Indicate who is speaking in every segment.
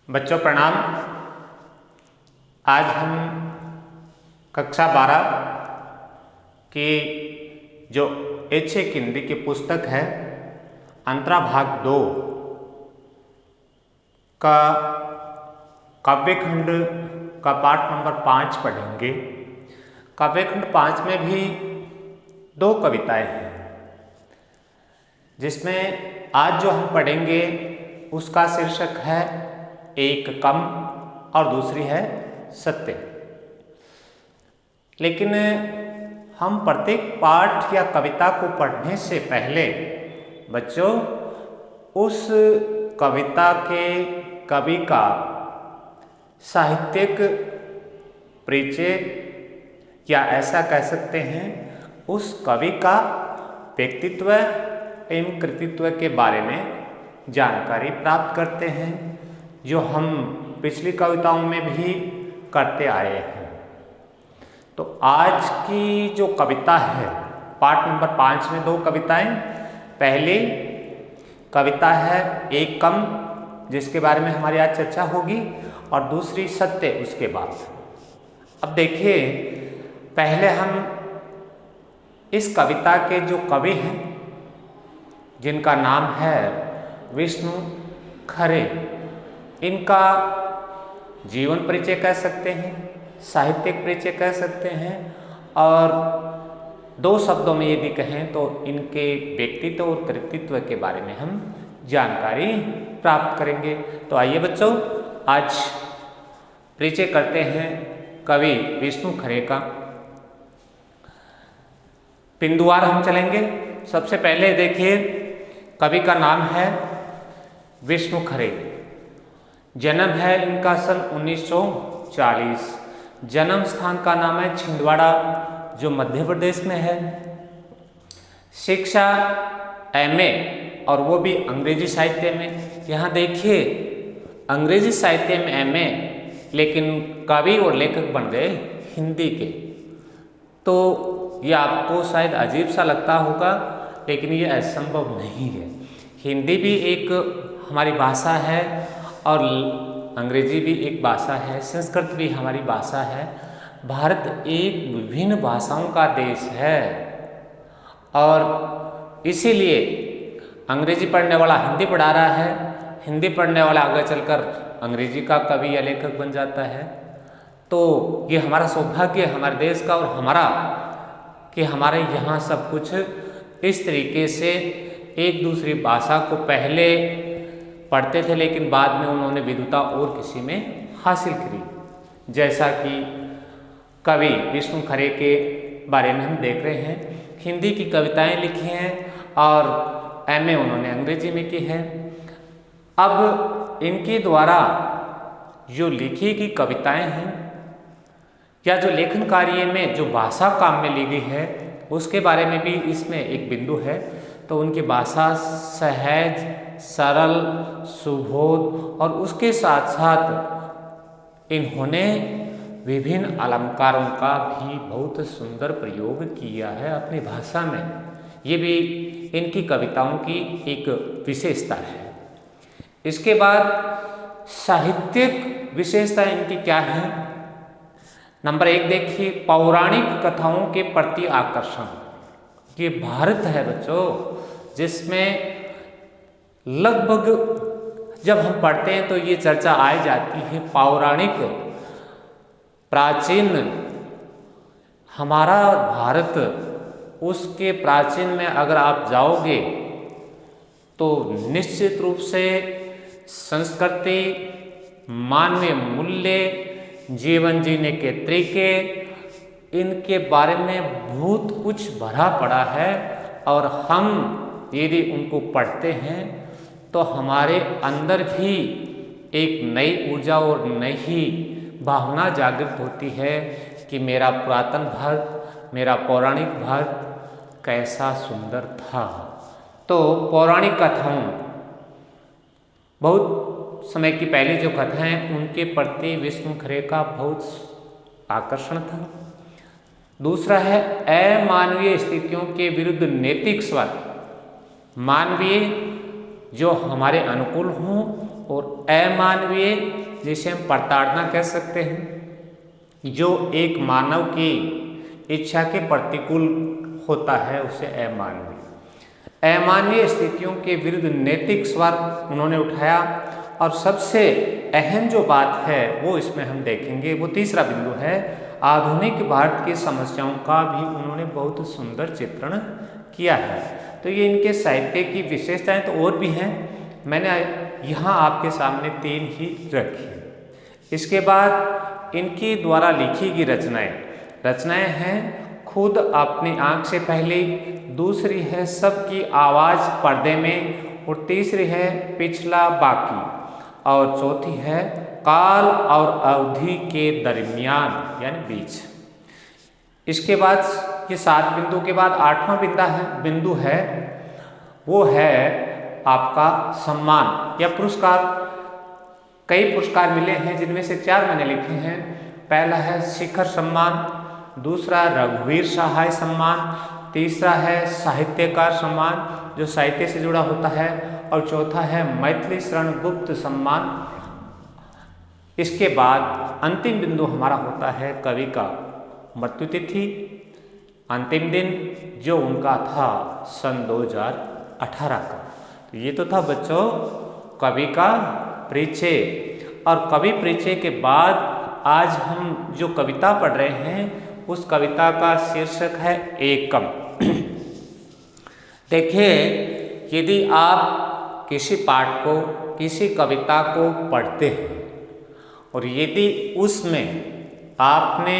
Speaker 1: बच्चों प्रणाम। आज हम कक्षा 12 की जो ऐच्छिक हिंदी की पुस्तक है अंतरा भाग 2 का काव्यखंड का पाठ नंबर 5 पढ़ेंगे। काव्यखंड 5 में भी 2 कविताएं हैं, जिसमें आज जो हम पढ़ेंगे उसका शीर्षक है एक कम और दूसरी है सत्य। लेकिन हम प्रत्येक पाठ या कविता को पढ़ने से पहले बच्चों उस कविता के कवि का साहित्यिक परिचय या ऐसा कह सकते हैं उस कवि का व्यक्तित्व एवं कृतित्व के बारे में जानकारी प्राप्त करते हैं, जो हम पिछली कविताओं में भी करते आए हैं। तो आज की जो कविता है पाठ नंबर 5 में 2 कविताएं। पहली कविता है एक कम, जिसके बारे में हमारी आज चर्चा होगी, और दूसरी सत्य उसके बाद। अब देखिए, पहले हम इस कविता के जो कवि हैं जिनका नाम है विष्णु खरे, इनका जीवन परिचय कह सकते हैं, साहित्यिक परिचय कह सकते हैं, और 2 शब्दों में यदि कहें तो इनके व्यक्तित्व और कृतित्व के बारे में हम जानकारी प्राप्त करेंगे। तो आइए बच्चों, आज परिचय करते हैं कवि विष्णु खरे का। बिंदुवार हम चलेंगे। सबसे पहले देखिए, कवि का नाम है विष्णु खरे। जन्म है इनका सन 1940। जन्म स्थान का नाम है छिंदवाड़ा, जो मध्य प्रदेश में है। शिक्षा MA, और वो भी अंग्रेजी साहित्य में। यहाँ देखिए, अंग्रेजी साहित्य में MA, लेकिन कवि और लेखक बन गए हिंदी के। तो ये आपको शायद अजीब सा लगता होगा, लेकिन ये असंभव नहीं है। हिंदी भी एक हमारी भाषा है और अंग्रेजी भी एक भाषा है, संस्कृत भी हमारी भाषा है। भारत एक विभिन्न भाषाओं का देश है, और इसीलिए अंग्रेजी पढ़ने वाला हिंदी पढ़ा रहा है, हिंदी पढ़ने वाला आगे चलकर अंग्रेजी का कवि या लेखक बन जाता है। तो ये हमारा सौभाग्य है हमारे देश का और हमारा, कि हमारे यहाँ सब कुछ इस तरीके से एक दूसरी भाषा को पहले पढ़ते थे, लेकिन बाद में उन्होंने विद्वता और किसी में हासिल करी। जैसा कि कवि विष्णु खरे के बारे में हम देख रहे हैं, हिंदी की कविताएं लिखी हैं और MA उन्होंने अंग्रेजी में की है। अब इनके द्वारा जो लिखी गई कविताएं हैं या जो लेखन कार्य में जो भाषा काम में ली गई है, उसके बारे में भी इसमें एक बिंदु है। तो उनकी भाषा सहज, सरल, सुबोध, और उसके साथ साथ इन्होंने विभिन्न अलंकारों का भी बहुत सुंदर प्रयोग किया है अपनी भाषा में। ये भी इनकी कविताओं की एक विशेषता है। इसके बाद साहित्यिक विशेषता इनकी क्या है? नंबर 1 देखिए, पौराणिक कथाओं के प्रति आकर्षण। ये भारत है बच्चों, जिसमें लगभग जब हम पढ़ते हैं तो ये चर्चा आ जाती है। पौराणिक प्राचीन हमारा भारत, उसके प्राचीन में अगर आप जाओगे तो निश्चित रूप से संस्कृति, मानवीय मूल्य, जीवन जीने के तरीके, इनके बारे में बहुत कुछ भरा पड़ा है। और हम यदि उनको पढ़ते हैं तो हमारे अंदर भी एक नई ऊर्जा और नई भावना जागृत होती है कि मेरा पुरातन भारत, मेरा पौराणिक भारत कैसा सुंदर था। तो पौराणिक कथाओं, बहुत समय की पहले जो कथाएं, उनके प्रति विष्णु खरे का बहुत आकर्षण था। दूसरा है अमानवीय स्थितियों के विरुद्ध नैतिक स्वर। मानवीय जो हमारे अनुकूल हों और अमानवीय जिसे हम प्रताड़ना कह सकते हैं, जो एक मानव की इच्छा के प्रतिकूल होता है, उसे अमानवीय। अमानवीय स्थितियों के विरुद्ध नैतिक स्वर उन्होंने उठाया। और सबसे अहम जो बात है वो इसमें हम देखेंगे, वो तीसरा बिंदु है, आधुनिक भारत की समस्याओं का भी उन्होंने बहुत सुंदर चित्रण किया है। तो ये इनके साहित्य की विशेषताएं तो और भी हैं, मैंने यहाँ आपके सामने 3 ही रखी। इसके बाद इनके द्वारा लिखी गई रचनाएं हैं खुद अपनी आँख से पहले, दूसरी है सबकी आवाज़ पर्दे में, और तीसरी है पिछला बाकी, और चौथी है काल और अवधि के दरमियान यानी बीच। इसके बाद ये 7 बिंदु के बाद 8वां बिंदु है, वो है आपका सम्मान या पुरस्कार। कई पुरस्कार मिले हैं जिनमें से 4 मैंने लिखे हैं। पहला है शिखर सम्मान, दूसरा रघुवीर सहाय सम्मान, तीसरा है साहित्यकार सम्मान जो साहित्य से जुड़ा होता है, और चौथा है मैथिली शरण गुप्त सम्मान। इसके बाद अंतिम बिंदु हमारा होता है कवि का मृत्यु तिथि, अंतिम दिन जो उनका था सन 2018 का। तो ये तो था बच्चों कवि का परिचय। और कवि परिचय के बाद आज हम जो कविता पढ़ रहे हैं उस कविता का शीर्षक है एकम। देखिए, यदि आप किसी पाठ को, किसी कविता को पढ़ते हैं और यदि उसमें आपने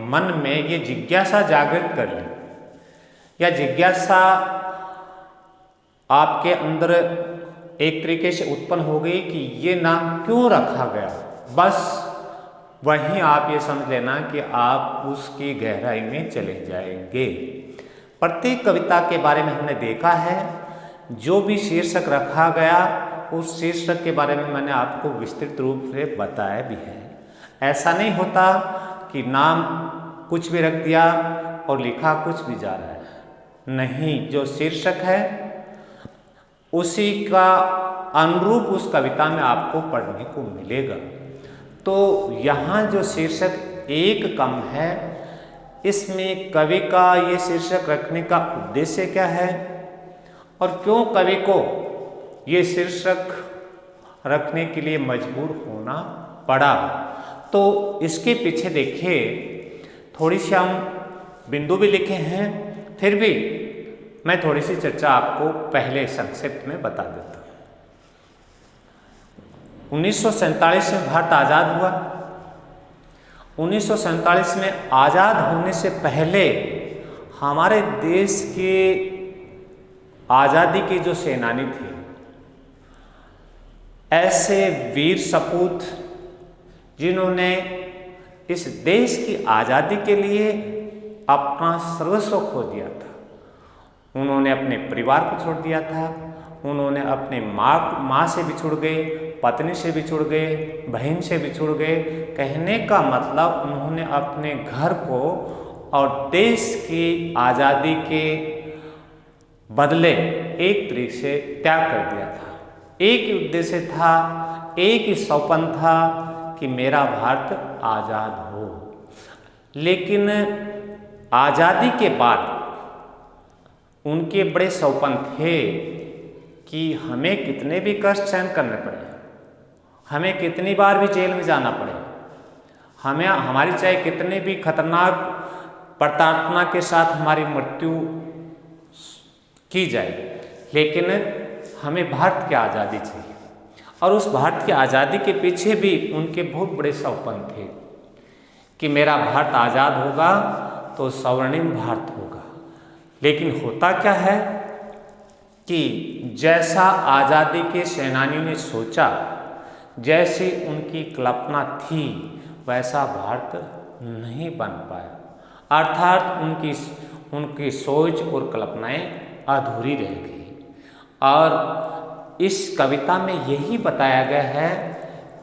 Speaker 1: मन में ये जिज्ञासा जागृत कर ली, या जिज्ञासा आपके अंदर एक तरीके से उत्पन्न हो गई कि ये नाम क्यों रखा गया, बस वहीं आप ये समझ लेना कि आप उसकी गहराई में चले जाएंगे। प्रत्येक कविता के बारे में हमने देखा है, जो भी शीर्षक रखा गया उस शीर्षक के बारे में मैंने आपको विस्तृत रूप से बताया भी है। ऐसा नहीं होता कि नाम कुछ भी रख दिया और लिखा कुछ भी जा रहा है, नहीं, जो शीर्षक है उसी का अनुरूप उस कविता में आपको पढ़ने को मिलेगा। तो यहाँ जो शीर्षक एक कम है, इसमें कवि का ये शीर्षक रखने का उद्देश्य क्या है और क्यों कवि को ये शीर्षक रखने के लिए मजबूर होना पड़ा, तो इसके पीछे देखिए थोड़ी सी हम बिंदु भी लिखे हैं, फिर भी मैं थोड़ी सी चर्चा आपको पहले संक्षिप्त में बता देता हूँ। 1947 में भारत आज़ाद हुआ। 1947 में आज़ाद होने से पहले हमारे देश के आज़ादी के जो सेनानी थे, ऐसे वीर सपूत जिन्होंने इस देश की आज़ादी के लिए अपना सर्वस्व खो दिया था, उन्होंने अपने परिवार को छोड़ दिया था, उन्होंने अपने माँ से बिछुड़ गए, पत्नी से बिछुड़ गए, बहन से बिछुड़ गए। कहने का मतलब उन्होंने अपने घर को और देश की आज़ादी के बदले एक तरीके से त्याग कर दिया था। एक ही उद्देश्य था, एक ही सौपन था कि मेरा भारत आज़ाद हो। लेकिन आज़ादी के बाद उनके बड़े सौपन थे कि हमें कितने भी कष्ट सहन करने पड़े, हमें कितनी बार भी जेल में जाना पड़े, हमें हमारी चाहे कितने भी खतरनाक प्रताड़ना के साथ हमारी मृत्यु की जाए, लेकिन हमें भारत की आज़ादी चाहिए। और उस भारत की आज़ादी के पीछे भी उनके बहुत बड़े सपन थे कि मेरा भारत आज़ाद होगा तो स्वर्णिम भारत होगा। लेकिन होता क्या है कि जैसा आज़ादी के सेनानियों ने सोचा, जैसी उनकी कल्पना थी, वैसा भारत नहीं बन पाया। अर्थात उनकी सोच और कल्पनाएं अधूरी रह गई। और इस कविता में यही बताया गया है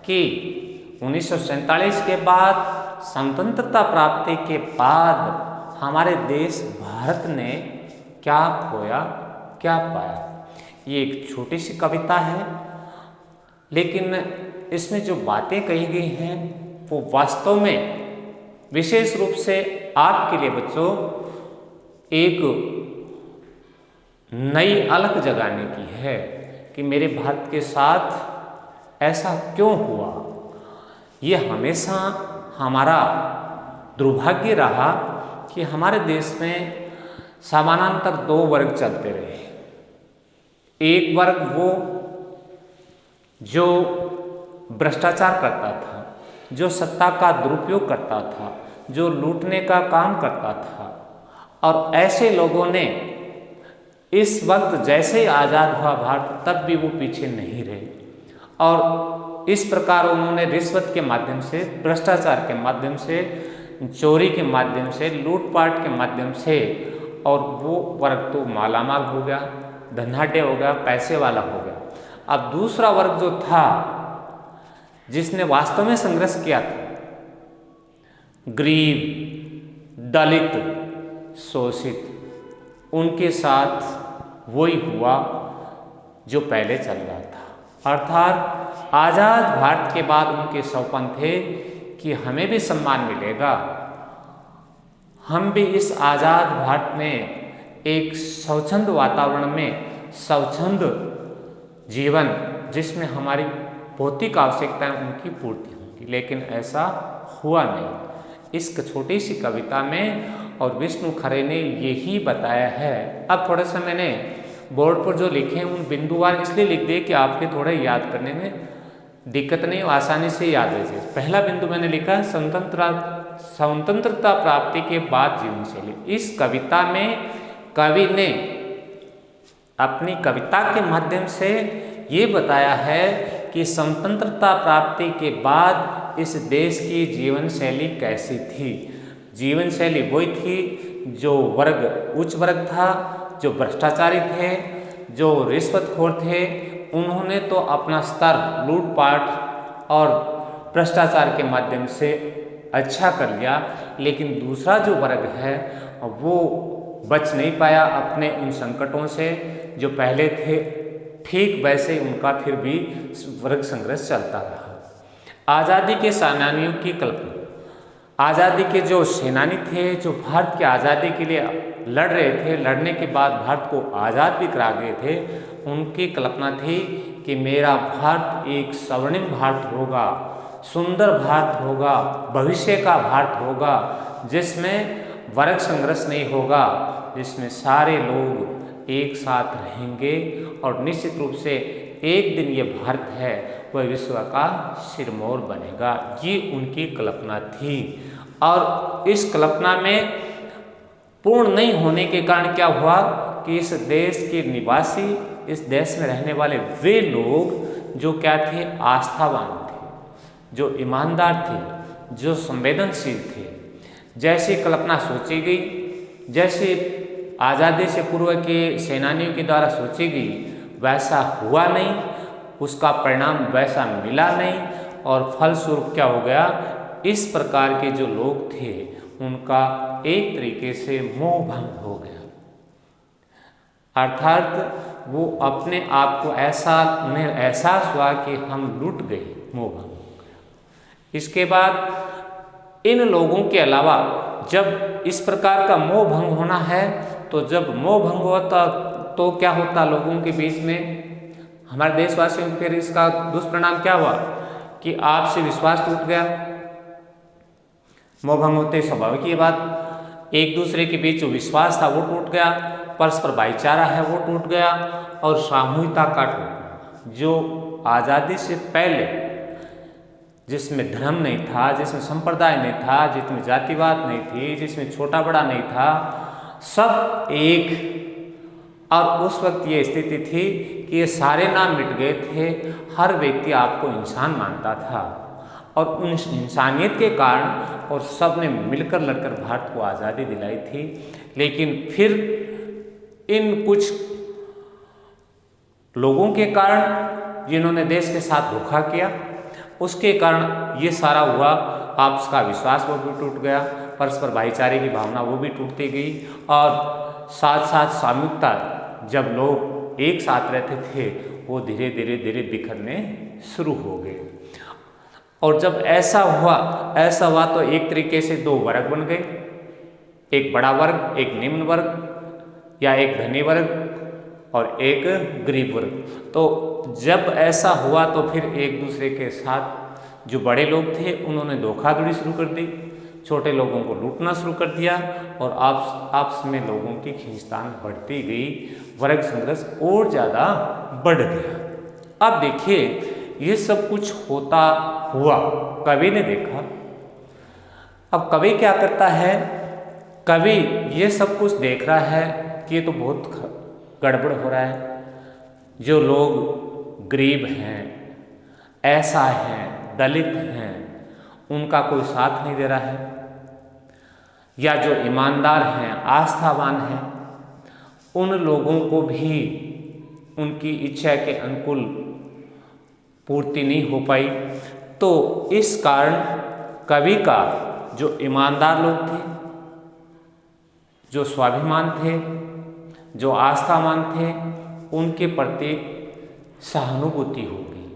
Speaker 1: कि 1947 के बाद, स्वतंत्रता प्राप्ति के बाद हमारे देश भारत ने क्या खोया, क्या पाया। ये एक छोटी सी कविता है, लेकिन इसमें जो बातें कही गई हैं वो वास्तव में विशेष रूप से आपके लिए बच्चों एक नई अलख जगाने की है कि मेरे भारत के साथ ऐसा क्यों हुआ। ये हमेशा हमारा दुर्भाग्य रहा कि हमारे देश में समानांतर दो वर्ग चलते रहे। एक वर्ग वो जो भ्रष्टाचार करता था, जो सत्ता का दुरुपयोग करता था, जो लूटने का काम करता था, और ऐसे लोगों ने इस वक्त जैसे ही आज़ाद हुआ भारत तब भी वो पीछे नहीं रहे, और इस प्रकार उन्होंने रिश्वत के माध्यम से, भ्रष्टाचार के माध्यम से, चोरी के माध्यम से, लूटपाट के माध्यम से, और वो वर्ग तो मालामाल हो गया, धनाढ्य हो गया, पैसे वाला हो गया। अब दूसरा वर्ग जो था जिसने वास्तव में संघर्ष किया था, गरीब, दलित, शोषित, उनके साथ वही हुआ जो पहले चल रहा था। अर्थात आज़ाद भारत के बाद उनके सपन थे कि हमें भी सम्मान मिलेगा, हम भी इस आज़ाद भारत में एक स्वच्छंद वातावरण में स्वच्छंद जीवन जिसमें हमारी भौतिक आवश्यकताएं उनकी पूर्ति होंगी। लेकिन ऐसा हुआ नहीं। इस छोटी सी कविता में और विष्णु खरे ने यही बताया है। अब थोड़ा सा मैंने बोर्ड पर जो लिखे हैं उन बिंदुवार इसलिए लिख दिए कि आपके थोड़े याद करने में दिक्कत नहीं, आसानी से याद रह जाए। पहला बिंदु मैंने लिखा है स्वतंत्रता प्राप्ति के बाद जीवन शैली। इस कविता में कवि ने अपनी कविता के माध्यम से ये बताया है कि स्वतंत्रता प्राप्ति के बाद इस देश की जीवन शैली कैसी थी। जीवन शैली वही थी जो वर्ग उच्च वर्ग था, जो भ्रष्टाचारी थे, जो रिश्वतखोर थे, उन्होंने तो अपना स्तर लूटपाट और भ्रष्टाचार के माध्यम से अच्छा कर लिया। लेकिन दूसरा जो वर्ग है वो बच नहीं पाया अपने उन संकटों से जो पहले थे। ठीक वैसे उनका फिर भी वर्ग संघर्ष चलता रहा। आज़ादी के सेनानियों की कल्पना, आज़ादी के जो सेनानी थे जो भारत की आज़ादी के लिए लड़ रहे थे, लड़ने के बाद भारत को आज़ाद भी करा गए थे, उनकी कल्पना थी कि मेरा भारत एक स्वर्णिम भारत होगा, सुंदर भारत होगा, भविष्य का भारत होगा, जिसमें वर्ग संघर्ष नहीं होगा, जिसमें सारे लोग एक साथ रहेंगे और निश्चित रूप से एक दिन ये भारत है वह विश्व का सिरमौर बनेगा। ये उनकी कल्पना थी। और इस कल्पना में पूर्ण नहीं होने के कारण क्या हुआ कि इस देश के निवासी, इस देश में रहने वाले वे लोग जो क्या थे, आस्थावान थे, जो ईमानदार थे, जो संवेदनशील थे। जैसी कल्पना सोची गई, जैसे आज़ादी से पूर्व के सेनानियों के द्वारा सोची गई, वैसा हुआ नहीं, उसका परिणाम वैसा मिला नहीं, और फलस्वरूप क्या हो गया, इस प्रकार के जो लोग थे उनका एक तरीके से मोह भंग हो गया। अर्थात वो अपने आप को ऐसा उन्हें एहसास हुआ कि हम लूट गए, मोह भंग हो गया। इसके बाद इन लोगों के अलावा जब इस प्रकार का मोह भंग होना है, तो जब मोह भंग होता तो क्या होता लोगों के बीच में, हमारे देशवासियों फिर इसका दुष्परिणाम क्या हुआ कि आपसे विश्वास टूट गया। मोह भंग होते स्वाभाविक ये बात, एक दूसरे के बीच जो विश्वास था वो टूट गया, परस्पर भाईचारा है वो टूट गया, और सामूहिकता का टूट, जो आज़ादी से पहले जिसमें धर्म नहीं था, जिसमें संप्रदाय नहीं था, जिसमें जातिवाद नहीं थी, जिसमें छोटा बड़ा नहीं था, सब एक। और उस वक्त ये स्थिति थी कि ये सारे नाम मिट गए थे, हर व्यक्ति आपको इंसान मानता था, और उन इंसानियत के कारण और सब ने मिलकर लड़कर भारत को आज़ादी दिलाई थी। लेकिन फिर इन कुछ लोगों के कारण जिन्होंने देश के साथ धोखा किया, उसके कारण ये सारा हुआ। आपस का विश्वास वो भी टूट गया, परस्पर भाईचारे की भावना वो भी टूटती गई, और साथ साथ सामूहिकता, जब लोग एक साथ रहते थे वो धीरे धीरे बिखरने शुरू हो गए। और जब ऐसा हुआ तो एक तरीके से दो वर्ग बन गए, एक बड़ा वर्ग, एक निम्न वर्ग या एक धनी वर्ग और एक गरीब वर्ग। तो जब ऐसा हुआ तो फिर एक दूसरे के साथ जो बड़े लोग थे उन्होंने धोखाधड़ी शुरू कर दी, छोटे लोगों को लूटना शुरू कर दिया और आपस में लोगों की खींचतान बढ़ती गई, वर्ग संघर्ष और ज़्यादा बढ़ गया। अब देखिए ये सब कुछ होता हुआ कवि ने देखा। अब कवि क्या करता है, कवि ये सब कुछ देख रहा है कि ये तो बहुत गड़बड़ हो रहा है, जो लोग गरीब हैं, ऐसा हैं, दलित हैं, उनका कोई साथ नहीं दे रहा है, या जो ईमानदार हैं, आस्थावान हैं, उन लोगों को भी उनकी इच्छा के अनुकूल पूर्ति नहीं हो पाई। तो इस कारण कवि का जो ईमानदार लोग थे, जो स्वाभिमान थे, जो आस्थावान थे, उनके प्रति सहानुभूति हो गई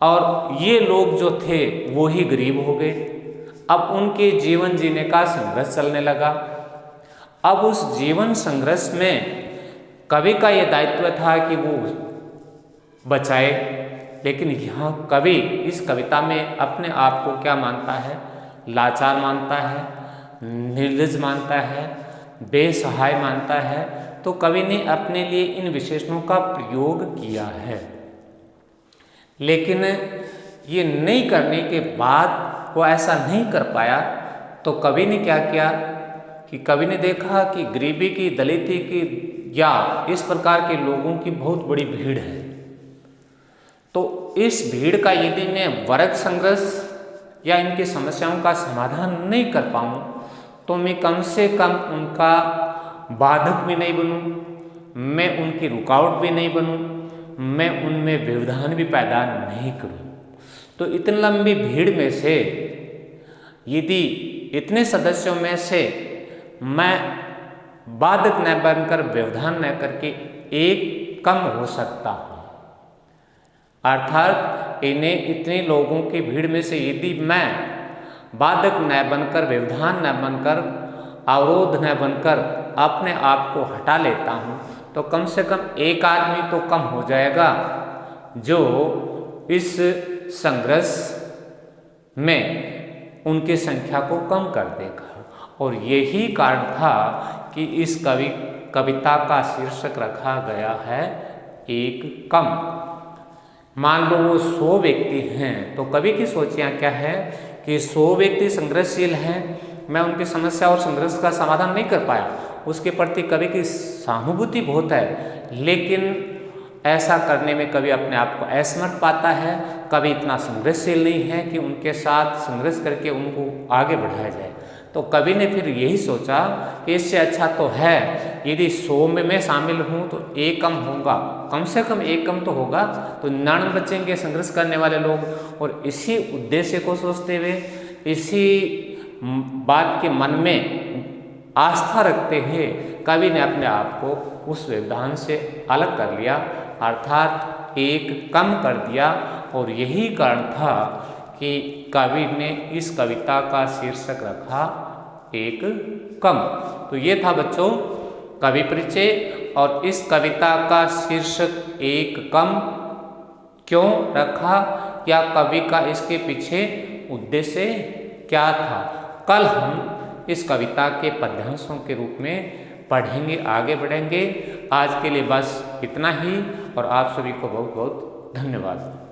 Speaker 1: और ये लोग जो थे वो ही गरीब हो गए। अब उनके जीवन जीने का संघर्ष चलने लगा। अब उस जीवन संघर्ष में कवि का ये दायित्व था कि वो बचाए, लेकिन यहाँ कवि इस कविता में अपने आप को क्या मानता है, लाचार मानता है, निर्लज मानता है, बेसहाय मानता है। तो कवि ने अपने लिए इन विशेषणों का प्रयोग किया है, लेकिन ये नहीं करने के बाद वो ऐसा नहीं कर पाया। तो कवि ने क्या किया कि कवि ने देखा कि गरीबी की, दलिती की या इस प्रकार के लोगों की बहुत बड़ी भीड़ है। तो इस भीड़ का यदि मैं वर्ग संघर्ष या इनकी समस्याओं का समाधान नहीं कर पाऊँ तो मैं कम से कम उनका बाधक भी नहीं बनूं, मैं उनकी रुकावट भी नहीं बनूं, मैं उनमें व्यवधान भी पैदा नहीं करूं। तो इतनी लंबी भीड़ में से यदि इतने सदस्यों में से मैं बाधक न बनकर, व्यवधान न करके एक कम हो सकता हूँ, अर्थात इन्हें इतने लोगों की भीड़ में से यदि मैं बाधक न बनकर, व्यवधान न बनकर, अवरोध न बनकर अपने आप को हटा लेता हूँ तो कम से कम एक आदमी तो कम हो जाएगा जो इस संघर्ष में उनकी संख्या को कम कर देगा। और यही कारण था कि इस कविता का शीर्षक रखा गया है एक कम। मान लो वो 100 व्यक्ति हैं तो कवि की सोचियाँ क्या है कि 100 व्यक्ति संघर्षशील हैं, मैं उनकी समस्या और संघर्ष का समाधान नहीं कर पाया, उसके प्रति कवि की सहानुभूति बहुत है, लेकिन ऐसा करने में कवि अपने आप को असमर्थ पाता है। कवि इतना संघर्षशील नहीं है कि उनके साथ संघर्ष करके उनको आगे बढ़ाया जाए। तो कवि ने फिर यही सोचा कि इससे अच्छा तो है यदि 100 में मैं शामिल हूँ तो एक कम होगा, कम से कम एक कम तो होगा, तो 99 बचेंगे संघर्ष करने वाले लोग। और इसी उद्देश्य को सोचते हुए, इसी बात के मन में आस्था रखते हुए कवि ने अपने आप को उस व्यवधान से अलग कर लिया, अर्थात एक कम कर दिया। और यही कारण था कि कवि ने इस कविता का शीर्षक रखा एक कम। तो ये था बच्चों कवि परिचय। और इस कविता का शीर्षक एक कम क्यों रखा, या कवि का इसके पीछे उद्देश्य क्या था, कल हम इस कविता के पद्यांशों के रूप में पढ़ेंगे, आगे बढ़ेंगे। आज के लिए बस इतना ही और आप सभी को बहुत बहुत धन्यवाद।